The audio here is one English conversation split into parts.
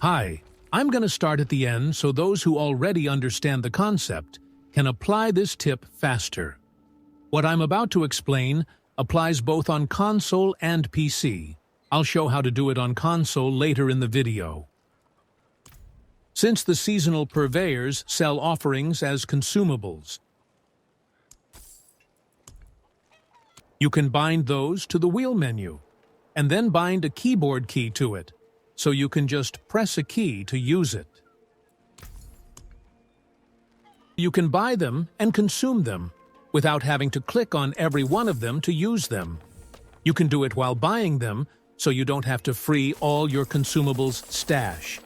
Hi, I'm going to start at the end so those who already understand the concept can apply this tip faster. What I'm about to explain applies both on console and PC. I'll show how to do it on console later in the video. Since the seasonal purveyors sell offerings as consumables, you can bind those to the wheel menu, and then bind a keyboard key to it, so you can just press a key to use it. You can buy them and consume them without having to click on every one of them to use them. You can do it while buying them, so you don't have to free all your consumables stash.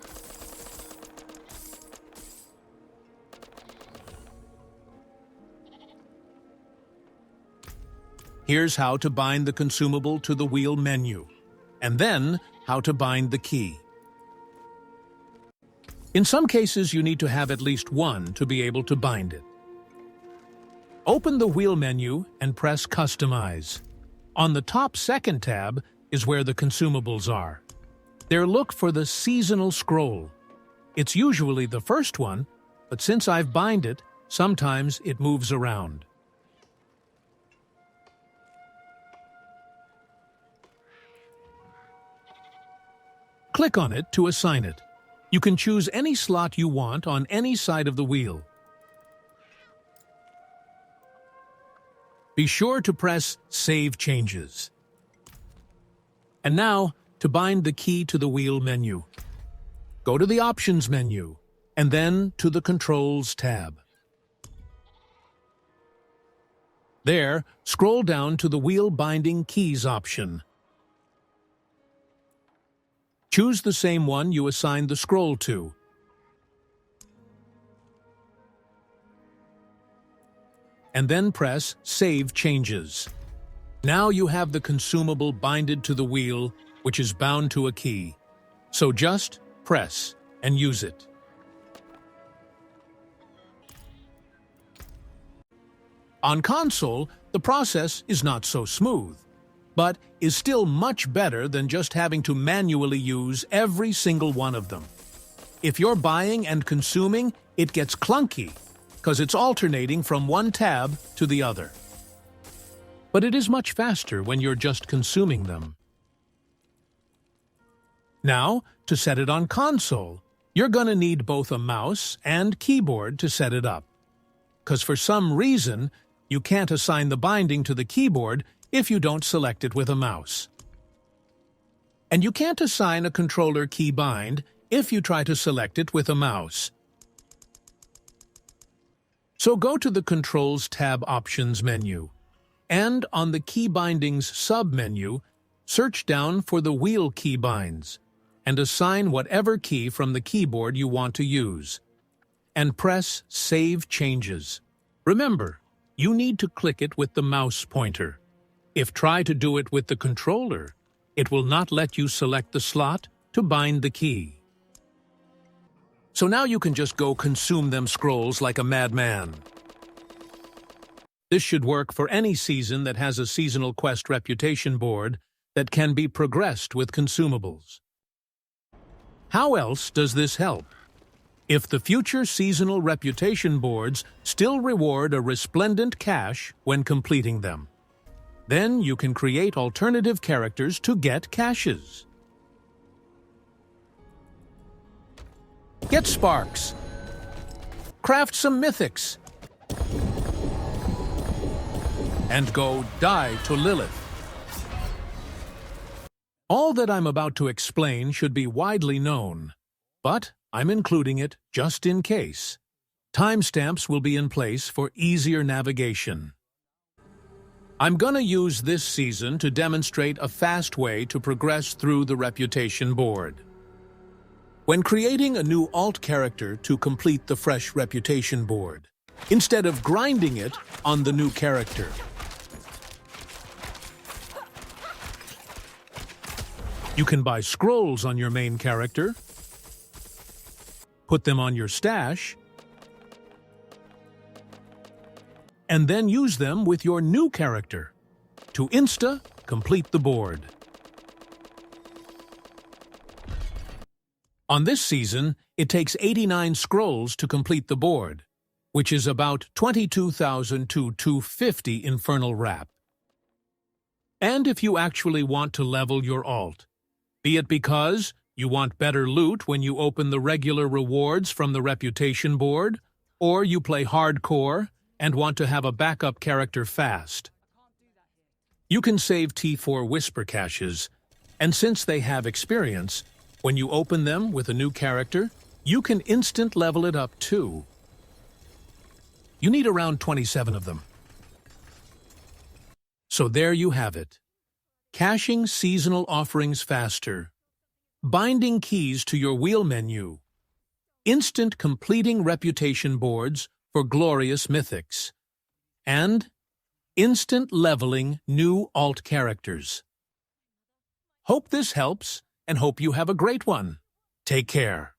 Here's how to bind the consumable to the wheel menu, and then how to bind the key. In some cases, you need to have at least one to be able to bind it. Open the wheel menu and press Customize. On the top second tab is where the consumables are. There, look for the seasonal scroll. It's usually the first one, but since I've bind it, sometimes it moves around. Click on it to assign it. You can choose any slot you want on any side of the wheel. Be sure to press Save Changes. And now, to bind the key to the wheel menu. Go to the Options menu, and then to the Controls tab. There, scroll down to the Wheel Binding Keys option. Choose the same one you assigned the scroll to. And then press Save Changes. Now you have the consumable binded to the wheel, which is bound to a key. So just press and use it. On console, the process is not so smooth, but is still much better than just having to manually use every single one of them. If you're buying and consuming, it gets clunky, because it's alternating from one tab to the other. But it is much faster when you're just consuming them. Now, to set it on console, you're going to need both a mouse and keyboard to set it up, because for some reason, you can't assign the binding to the keyboard if you don't select it with a mouse. And you can't assign a controller key bind if you try to select it with a mouse. So go to the Controls tab Options menu, and on the Key Bindings sub-menu, search down for the wheel key binds, and assign whatever key from the keyboard you want to use, and press Save Changes. Remember, you need to click it with the mouse pointer. If try to do it with the controller, it will not let you select the slot to bind the key. So now you can just go consume them scrolls like a madman. This should work for any season that has a seasonal quest reputation board that can be progressed with consumables. How else does this help? If the future seasonal reputation boards still reward a resplendent cache when completing them, then you can create alternative characters to get caches. Get sparks. Craft some mythics. And go die to Lilith. All that I'm about to explain should be widely known, but I'm including it just in case. Timestamps will be in place for easier navigation. I'm gonna use this season to demonstrate a fast way to progress through the reputation board. When creating a new alt character to complete the fresh reputation board, instead of grinding it on the new character, you can buy scrolls on your main character, put them on your stash, and then use them with your new character to complete the board. On this season, it takes 89 scrolls to complete the board, which is about 22,000 to 250 infernal wrap. And if you actually want to level your alt, be it because you want better loot when you open the regular rewards from the reputation board, or you play hardcore and want to have a backup character fast, you can save T4 Whisper caches, and since they have experience, when you open them with a new character, you can instant level it up too. You need around 27 of them. So there you have it. Caching seasonal offerings faster. Binding keys to your wheel menu. Instant completing reputation boards for glorious mythics. And instant leveling new alt characters. Hope this helps, and hope you have a great one. Take care.